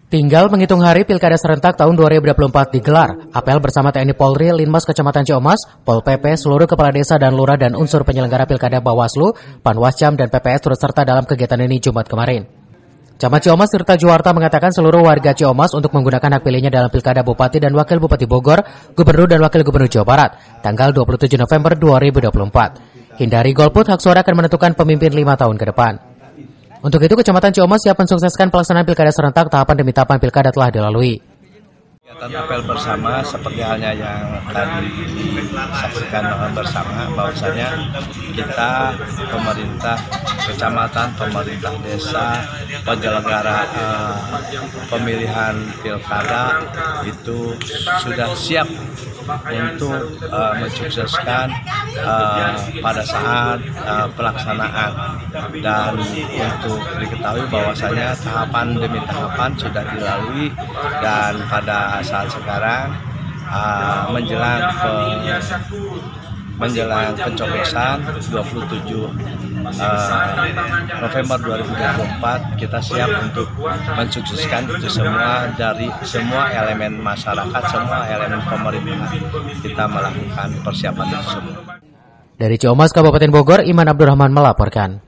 Tinggal menghitung hari Pilkada serentak tahun 2024 digelar. Apel bersama TNI Polri, Linmas Kecamatan Ciamas, Pol PP, seluruh kepala desa dan lurah dan unsur penyelenggara Pilkada Bawaslu, Panwascam dan PPS turut serta dalam kegiatan ini Jumat kemarin. Camat Ciamas Tirta Juwarta mengatakan seluruh warga Ciamas untuk menggunakan hak pilihnya dalam Pilkada Bupati dan Wakil Bupati Bogor, Gubernur dan Wakil Gubernur Jawa Barat, tanggal 27 November 2024. Hindari golput, hak suara akan menentukan pemimpin 5 tahun ke depan. Untuk itu, Kecamatan Ciamas siap mensukseskan pelaksanaan Pilkada serentak tahapan demi tahapan Pilkada telah dilalui. Kegiatan apel bersama seperti halnya yang tadi disaksikan bersama, bahwasanya kita pemerintah kecamatan, pemerintah desa, penyelenggara pemilihan pilkada itu sudah siap untuk mensukseskan pada saat pelaksanaan, dan untuk diketahui bahwasanya tahapan demi tahapan sudah dilalui, dan pada saat sekarang menjelang pencoblosan 27 November 2024 kita siap untuk mensukseskan itu semua. Dari semua elemen masyarakat, semua elemen pemerintahan, kita melakukan persiapan itu semua. Dari Ciamas, Kabupaten Bogor, Iman Abdurrahman melaporkan.